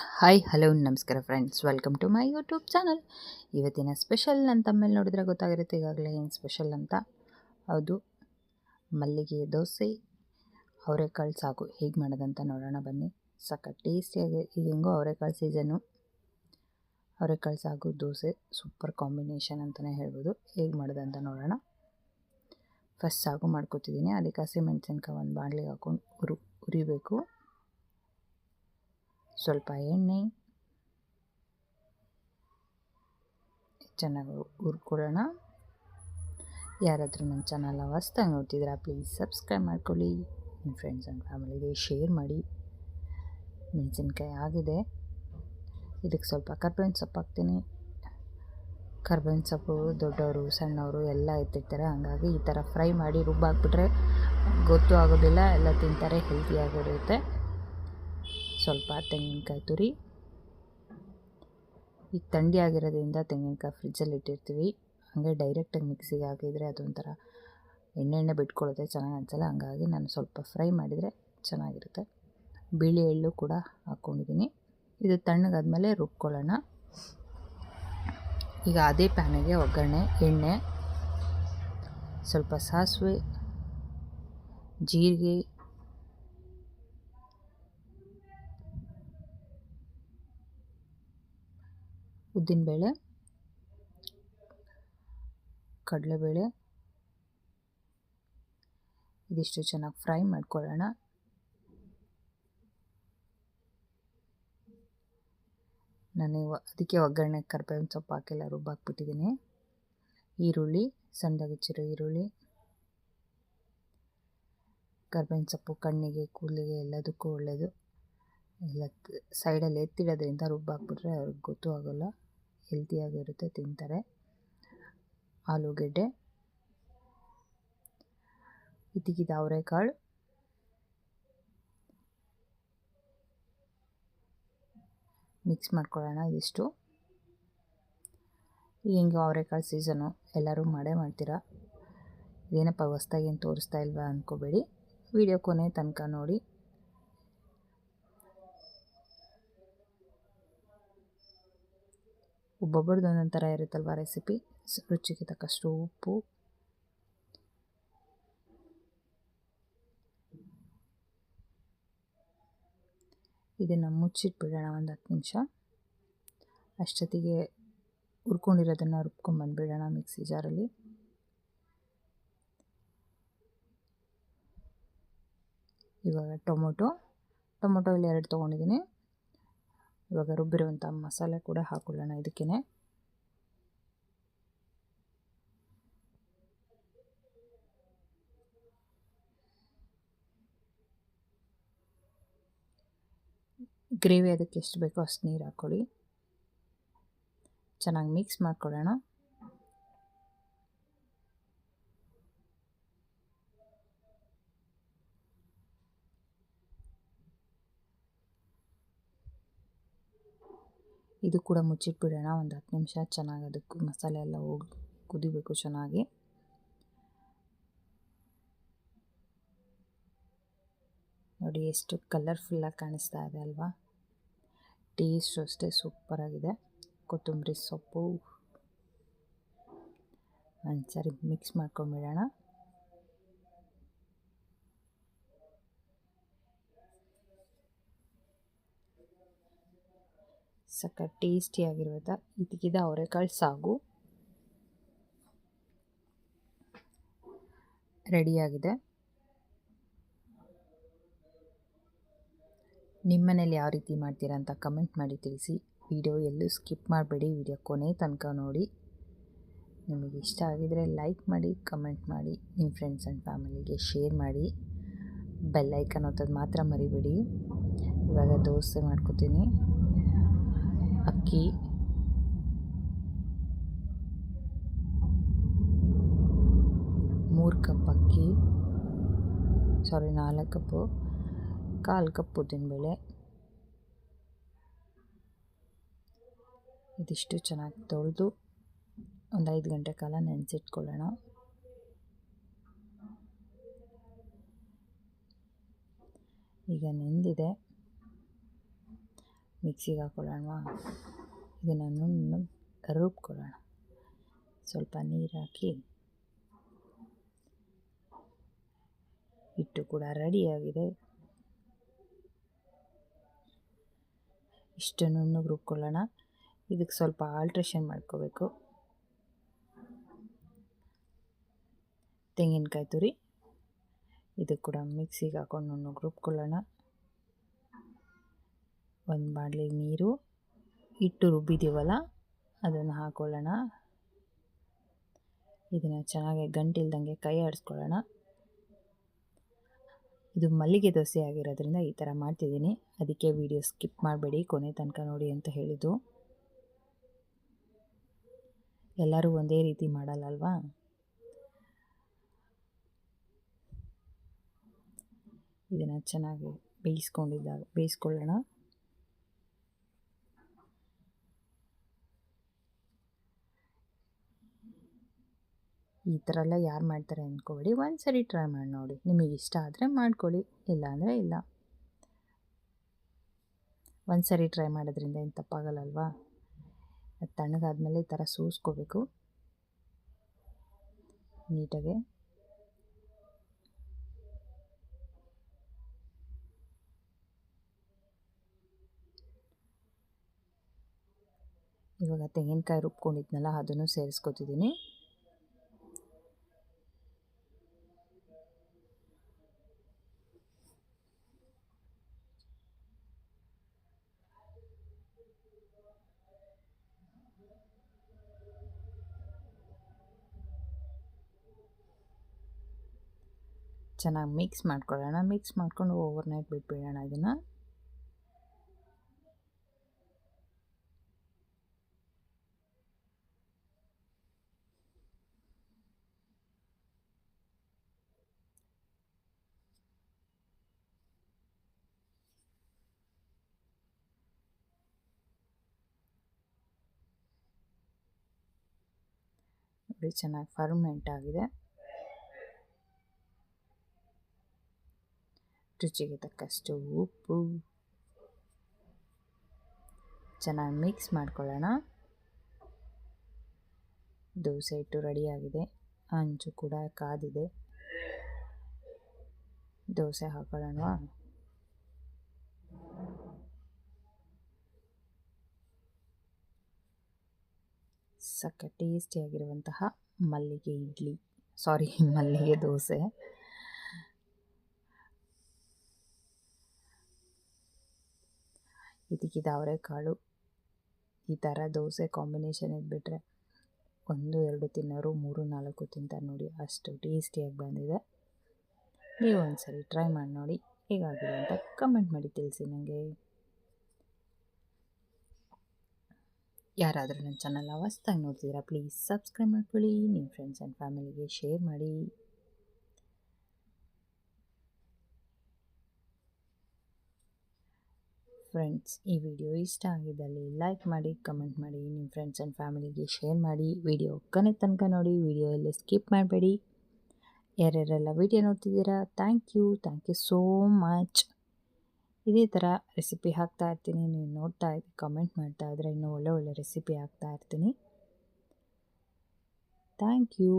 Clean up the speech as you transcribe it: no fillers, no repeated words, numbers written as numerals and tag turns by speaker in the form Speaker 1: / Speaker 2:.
Speaker 1: Hi hello ನಮಸ್ಕಾರ friends, welcome to my YouTube channel. ಇವತ್ತಿನ special ನನ್ನ ತಮ್ಮೇಲೆ ನೋಡಿದ್ರೆ ಗೊತ್ತಾಗಿರುತ್ತೆ ಈಗಾಗಲೇ ಏನು ಸ್ಪೆಷಲ್ ಅಂತ. ಹೌದು, ಮಲ್ಲಿಗೆ ದೋಸೆ, ಅವರೆಕಾಳು ಸಾಗು ಹೇಗೆ ಮಾಡೋದಂತ ನೋಡೋಣ ಬನ್ನಿ. ಸಖತ್ ಟೇಸ್ಟಿಯಾಗಿ, ಈಗ ಹೆಂಗೋ ಅವರೆಕಾಳು ಸೀಸನ್ನು, ಅವರೆಕಾಳು ಸಾಗು ದೋಸೆ ಸೂಪರ್ ಕಾಂಬಿನೇಷನ್ ಅಂತಲೇ ಹೇಳ್ಬೋದು. ಹೇಗೆ ಮಾಡೋದಂತ ನೋಡೋಣ. ಫಸ್ಟ್ ಸಾಗು ಮಾಡ್ಕೊತಿದ್ದೀನಿ. ಅದಕ್ಕೆ ಹಸಿಮೆಣಸಿನ್ಕಾಯಿ ಒಂದು ಬಾಣಲಿಗೆ ಹಾಕ್ಕೊಂಡು ಉರಿಬೇಕು. ಸ್ವಲ್ಪ ಎಣ್ಣೆ ಚೆನ್ನಾಗಿ ಹುರ್ಕೊಳ್ಳೋಣ. ಯಾರಾದರೂ ನನ್ನ ಚಾನಲ್ನ ಹೊಸ್ದಾಗಿ ನೋಡ್ತಿದ್ರೆ ಪ್ಲೀಸ್ ಸಬ್ಸ್ಕ್ರೈಬ್ ಮಾಡ್ಕೊಳ್ಳಿ, ನಿಮ್ಮ ಫ್ರೆಂಡ್ಸ್ ಆ್ಯಂಡ್ ಫ್ಯಾಮಿಲಿಗೆ ಶೇರ್ ಮಾಡಿ. ಮೆಣಸಿನ್ಕಾಯಿ ಆಗಿದೆ, ಇದಕ್ಕೆ ಸ್ವಲ್ಪ ಕರ್ಬೇವಿನ ಸೊಪ್ಪು ಹಾಕ್ತೀನಿ. ಕರ್ಬೇವಿನ ಸೊಪ್ಪು ದೊಡ್ಡವರು ಸಣ್ಣವರು ಎಲ್ಲ ಎತ್ತಿರ್ತಾರೆ, ಹಾಗಾಗಿ ಈ ಥರ ಫ್ರೈ ಮಾಡಿ ರುಬ್ಬಾಕ್ಬಿಟ್ರೆ ಗೊತ್ತೂ ಆಗೋದಿಲ್ಲ, ಎಲ್ಲ ತಿಂತಾರೆ, ಹೆಲ್ತಿಯಾಗಿರುತ್ತೆ. ಸ್ವಲ್ಪ ತೆಂಗಿನಕಾಯಿ ತುರಿ, ಈಗ ಥಂಡಿ ಆಗಿರೋದ್ರಿಂದ ತೆಂಗಿನಕಾಯಿ ಫ್ರಿಜ್ಜಲ್ಲಿ ಇಟ್ಟಿರ್ತೀವಿ, ಹಾಗೆ ಡೈರೆಕ್ಟಾಗಿ ಮಿಕ್ಸಿಗೆ ಹಾಕಿದರೆ ಅದೊಂಥರ ಎಣ್ಣೆ ಬಿಟ್ಕೊಳ್ಳುತ್ತೆ, ಚೆನ್ನಾಗಿ ಅನಿಸಲ್ಲ. ಹಾಗಾಗಿ ನಾನು ಸ್ವಲ್ಪ ಫ್ರೈ ಮಾಡಿದರೆ ಚೆನ್ನಾಗಿರುತ್ತೆ. ಬಿಳಿ ಎಳ್ಳು ಕೂಡ ಹಾಕ್ಕೊಂಡಿದ್ದೀನಿ. ಇದು ತಣ್ಣಗಾದ್ಮೇಲೆ ರುಬ್ಕೊಳ್ಳೋಣ. ಈಗ ಅದೇ ಪ್ಯಾನಿಗೆ ಒಗ್ಗರಣೆ, ಎಣ್ಣೆ, ಸ್ವಲ್ಪ ಸಾಸಿವೆ, ಜೀರಿಗೆ, ಉದ್ದಿನಬೇಳೆ, ಕಡಲೆಬೇಳೆ, ಇದಿಷ್ಟು ಚೆನ್ನಾಗಿ ಫ್ರೈ ಮಾಡ್ಕೊಳ್ಳೋಣ. ನಾನು ಅದಕ್ಕೆ ಒಗ್ಗರಣೆ ಕರ್ಬೇವಿನ ಸೊಪ್ಪು ಹಾಕೆಲ್ಲ ರುಬ್ಬಾಕ್ಬಿಟ್ಟಿದ್ದೀನಿ. ಈರುಳ್ಳಿ, ಸಣ್ಣದಾಗಿ ಹೆಚ್ಚಿರೋ ಈರುಳ್ಳಿ, ಕರ್ಬೇವಿನ ಸೊಪ್ಪು ಕಣ್ಣಿಗೆ, ಕೂದಲಿಗೆ ಎಲ್ಲದಕ್ಕೂ ಒಳ್ಳೆಯದು. ಎಲ್ಲ ಸೈಡಲ್ಲಿ ಎತ್ತಿಡೋದ್ರಿಂದ ರುಬ್ಬಾಕ್ಬಿಟ್ರೆ ಅವ್ರಿಗೆ ಗೊತ್ತೂ ಆಗೋಲ್ಲ, ಹೆಲ್ತಿಯಾಗಿರುತ್ತೆ, ತಿಂತಾರೆ. ಆಲೂಗೆಡ್ಡೆ, ಇದಕ್ಕಿದ ಅವರೆಕಾಳು, ಮಿಕ್ಸ್ ಮಾಡ್ಕೊಳ್ಳೋಣ. ಇದಿಷ್ಟು ಹೆಂಗೆ ಅವರೆಕಾಳು ಸೀಸನು, ಎಲ್ಲರೂ ಮಾಡೇ ಮಾಡ್ತೀರಾ, ಇದೇನಪ್ಪ ಹೊಸ್ದಾಗಿ ಏನು ತೋರಿಸ್ತಾ ಇಲ್ವಾ ಅಂದ್ಕೋಬೇಡಿ, ವಿಡಿಯೋ ಕೊನೆ ತನಕ ನೋಡಿ. ಒಬ್ಬೊಬ್ಬರದ್ದು ಒಂದೊಂದು ಥರ ಇರುತ್ತಲ್ವ ರೆಸಿಪಿ. ರುಚಿಗೆ ತಕ್ಕಷ್ಟು ಉಪ್ಪು, ಇದನ್ನು ಮುಚ್ಚಿಟ್ಬಿಡೋಣ ಒಂದು 10 ನಿಮಿಷ. ಅಷ್ಟೊತ್ತಿಗೆ ಹುರ್ಕೊಂಡಿರೋದನ್ನು ರುಬ್ಕೊಂಡ್ಬಂದುಬಿಡೋಣ ಮಿಕ್ಸಿ ಜಾರಲ್ಲಿ. ಇವಾಗ ಟೊಮೊಟೊ ಇಲ್ಲಿ 2 ತೊಗೊಂಡಿದ್ದೀನಿ. ಇವಾಗ ರುಬ್ಬಿರುವಂಥ ಮಸಾಲೆ ಕೂಡ ಹಾಕೊಳ್ಳೋಣ ಇದಕ್ಕೇ. ಗ್ರೇವಿ ಅದಕ್ಕೆ ಎಷ್ಟು ಬೇಕೋ ಅಷ್ಟು ನೀರು ಹಾಕ್ಕೊಳ್ಳಿ. ಚೆನ್ನಾಗಿ ಮಿಕ್ಸ್ ಮಾಡ್ಕೊಳ್ಳೋಣ. ಇದು ಕೂಡ ಮುಚ್ಚಿಟ್ಬಿಡೋಣ ಒಂದು 10 ನಿಮಿಷ. ಚೆನ್ನಾಗಿ ಅದಕ್ಕೂ ಮಸಾಲೆ ಎಲ್ಲ ಹೋಗಿ ಕುದಿಬೇಕು ಚೆನ್ನಾಗಿ. ನೋಡಿ ಎಷ್ಟು ಕಲರ್ಫುಲ್ಲಾಗಿ ಕಾಣಿಸ್ತಾ ಇದೆ ಅಲ್ವಾ. ಟೇಸ್ಟ್ ಅಷ್ಟೇ ಸೂಪರಾಗಿದೆ. ಕೊತ್ತಂಬರಿ ಸೊಪ್ಪು ಒಂದು ಸಾರಿ ಮಿಕ್ಸ್ ಮಾಡ್ಕೊಂಬಿಡೋಣ. ಸಖತ್ ಟೇಸ್ಟಿಯಾಗಿರುವಂಥ ಇದಕ್ಕಿದ ಅವರೆಕಾಳು ಸಾಗು ರೆಡಿಯಾಗಿದೆ. ನಿಮ್ಮನೇಲಿ ಯಾವ ರೀತಿ ಮಾಡ್ತೀರಾ ಅಂತ ಕಮೆಂಟ್ ಮಾಡಿ ತಿಳಿಸಿ. ವಿಡಿಯೋ ಎಲ್ಲೂ ಸ್ಕಿಪ್ ಮಾಡಬೇಡಿ, ವಿಡಿಯೋ ಕೊನೆ ತನಕ ನೋಡಿ. ನಿಮಗೆ ಇಷ್ಟ ಆಗಿದರೆ ಲೈಕ್ ಮಾಡಿ, ಕಮೆಂಟ್ ಮಾಡಿ, ನಿಮ್ಮ ಫ್ರೆಂಡ್ಸ್ ಆ್ಯಂಡ್ ಫ್ಯಾಮಿಲಿಗೆ ಶೇರ್ ಮಾಡಿ. ಬೆಲ್ ಐಕನ್ ಒತ್ತೋದು ಮಾತ್ರ ಮರಿಬೇಡಿ. ಇವಾಗ ದೋಸೆ ಮಾಡ್ಕೊತೀನಿ. ಅಕ್ಕಿ, ಮೂರು ಕಪ್ ಅಕ್ಕಿ, 4 ಕಪ್ಪು, 1/4 ಕಪ್ ಉದ್ದಿನಬೇಳೆ, ಇದಿಷ್ಟು ಚೆನ್ನಾಗಿ ತೊಳೆದು ಒಂದು 5 ಗಂಟೆ ಕಾಲ ನೆನೆಸಿಟ್ಕೊಳ್ಳೋಣ. ಈಗ ನೆಂದಿದೆ, ಮಿಕ್ಸಿಗೆ ಹಾಕ್ಕೊಳ್ಳೋಣ. ಇದನ್ನು ನುಣ್ಣಗೆ ರುಬ್ಕೊಳ್ಳೋಣ. ಸ್ವಲ್ಪ ನೀರು ಹಾಕಿ ಹಿಟ್ಟು ಕೂಡ ರೆಡಿಯಾಗಿದೆ. ಇಷ್ಟು ನುಣ್ಣಗೆ ರುಬ್ಕೊಳ್ಳೋಣ. ಇದಕ್ಕೆ ಸ್ವಲ್ಪ ಆಲ್ಟ್ರೇಷನ್ ಮಾಡ್ಕೋಬೇಕು. ತೆಂಗಿನಕಾಯಿ ತುರಿ ಇದು ಕೂಡ ಮಿಕ್ಸಿಗೆ ಹಾಕೊಂಡು ನುಣ್ಣಗೆ ರುಬ್ಕೊಳ್ಳೋಣ. ಒಂದು ಬಾಣಲಿ ನೀರು, ಹಿಟ್ಟು ರುಬ್ಬಿದ್ದೀವಲ್ಲ ಅದನ್ನು ಹಾಕ್ಕೊಳ್ಳೋಣ. ಇದನ್ನು ಚೆನ್ನಾಗಿ ಗಂಟಿಲ್ದಂಗೆ ಕೈ ಆಡಿಸ್ಕೊಳ್ಳೋಣ. ಇದು ಮಲ್ಲಿಗೆ ದೋಸೆ ಆಗಿರೋದ್ರಿಂದ ಈ ಥರ ಮಾಡ್ತಿದ್ದೀನಿ. ಅದಕ್ಕೆ ವಿಡಿಯೋ ಸ್ಕಿಪ್ ಮಾಡಬೇಡಿ, ಕೊನೆ ತನಕ ನೋಡಿ ಅಂತ ಹೇಳಿದ್ದು. ಎಲ್ಲರೂ ಒಂದೇ ರೀತಿ ಮಾಡಲ್ಲಲ್ವಾ. ಇದನ್ನು ಚೆನ್ನಾಗಿ ಬೇಯಿಸ್ಕೊಳ್ಳೋಣ. ಈ ಥರ ಎಲ್ಲ ಯಾರು ಮಾಡ್ತಾರೆ ಅಂದ್ಕೊಬೇಡಿ, ಒಂದು ಸರಿ ಟ್ರೈ ಮಾಡಿ ನೋಡಿ. ನಿಮಗೆ ಇಷ್ಟ ಆದರೆ ಮಾಡ್ಕೊಳ್ಳಿ, ಇಲ್ಲ ಅಂದರೆ ಇಲ್ಲ. ಒಂದು ಸರಿ ಟ್ರೈ ಮಾಡೋದ್ರಿಂದ ಏನು ತಪ್ಪಾಗಲ್ಲಲ್ವಾ. ಅದು ತಣ್ಣಗಾದ್ಮೇಲೆ ಈ ಥರ ಸೂಸ್ಕೋಬೇಕು ನೀಟಾಗೆ. ಇವಾಗ ತೆಂಗಿನಕಾಯಿ ರುಬ್ಕೊಂಡಿದ್ನಲ್ಲ ಅದನ್ನು ಸೇರಿಸ್ಕೊತಿದ್ದೀನಿ. ಚೆನ್ನಾಗಿ ಮಿಕ್ಸ್ ಮಾಡ್ಕೊಳ್ಳೋಣ. ಮಿಕ್ಸ್ ಮಾಡ್ಕೊಂಡು ಓವರ್ನೈಟ್ ಬಿಟ್ಬಿಡೋಣ ಇದನ್ನು. ನೋಡಿ ಚೆನ್ನಾಗಿ ಫರ್ಮೆಂಟ್ ಆಗಿದೆ. ರುಚಿಗೆ ತಕ್ಕಷ್ಟು ಉಪ್ಪು, ಚೆನ್ನಾಗಿ ಮಿಕ್ಸ್ ಮಾಡ್ಕೊಳ್ಳೋಣ. ದೋಸೆ ಹಿಟ್ಟು ರೆಡಿಯಾಗಿದೆ. ಹಂಚು ಕೂಡ ಕಾದಿದೆ. ದೋಸೆ ಹಾಕೊಳ್ಳೋಣ. ಸಕ್ಕ ಟೇಸ್ಟಿಯಾಗಿರುವಂತಹ ಮಲ್ಲಿಗೆ ದೋಸೆ. ಇದಕ್ಕಿದ ಅವರೆಕಾಳು ಈ ಥರ ದೋಸೆ ಕಾಂಬಿನೇಷನ್ ಇದ್ಬಿಟ್ರೆ 1-2 ತಿನ್ನೋರು 3-4 ತಿಂತಾರೆ ನೋಡಿ, ಅಷ್ಟು ಟೇಸ್ಟಿಯಾಗಿ ಬಂದಿದೆ. ನೀವು ಒಂದ್ಸರಿ ಟ್ರೈ ಮಾಡಿ ನೋಡಿ, ಹೇಗಾಗಿದೆ ಅಂತ ಕಮೆಂಟ್ ಮಾಡಿ ತಿಳಿಸಿ ನನಗೆ. ಯಾರಾದರೂ ನನ್ನ ಚಾನಲ್ನ ಹೊಸ್ದಾಗಿ ನೋಡ್ತಿದ್ದೀರಾ ಪ್ಲೀಸ್ ಸಬ್ಸ್ಕ್ರೈಬ್ ಮಾಡ್ಕೊಳ್ಳಿ. ನಿಮ್ಮ ಫ್ರೆಂಡ್ಸ್ ಆ್ಯಂಡ್ ಫ್ಯಾಮಿಲಿಗೆ ಶೇರ್ ಮಾಡಿ. ಫ್ರೆಂಡ್ಸ್, ಈ ವಿಡಿಯೋ ಇಷ್ಟ ಆಗಿದ್ದಲ್ಲಿ ಲೈಕ್ ಮಾಡಿ, ಕಮೆಂಟ್ ಮಾಡಿ, ನಿಮ್ಮ ಫ್ರೆಂಡ್ಸ್ ಆ್ಯಂಡ್ ಫ್ಯಾಮಿಲಿಗೆ ಶೇರ್ ಮಾಡಿ. ವಿಡಿಯೋ ಕೊನೆ ತನಕ ನೋಡಿ, ವಿಡಿಯೋ ಎಲ್ಲ ಸ್ಕಿಪ್ ಮಾಡಬೇಡಿ. ಯಾರ್ಯಾರೆಲ್ಲ ವಿಡಿಯೋ ನೋಡ್ತಿದ್ದೀರಾ ಥ್ಯಾಂಕ್ ಯು ಸೋ ಮಚ್. ಇದೇ ಥರ ರೆಸಿಪಿ ಹಾಕ್ತಾ ಇರ್ತೀನಿ. ನೀವು ನೋಡ್ತಾ ಇದ್ದು ಕಮೆಂಟ್ ಮಾಡ್ತಾ ಇದ್ರೆ ಇನ್ನೂ ಒಳ್ಳೆ ರೆಸಿಪಿ ಹಾಕ್ತಾ ಇರ್ತೀನಿ. Thank you.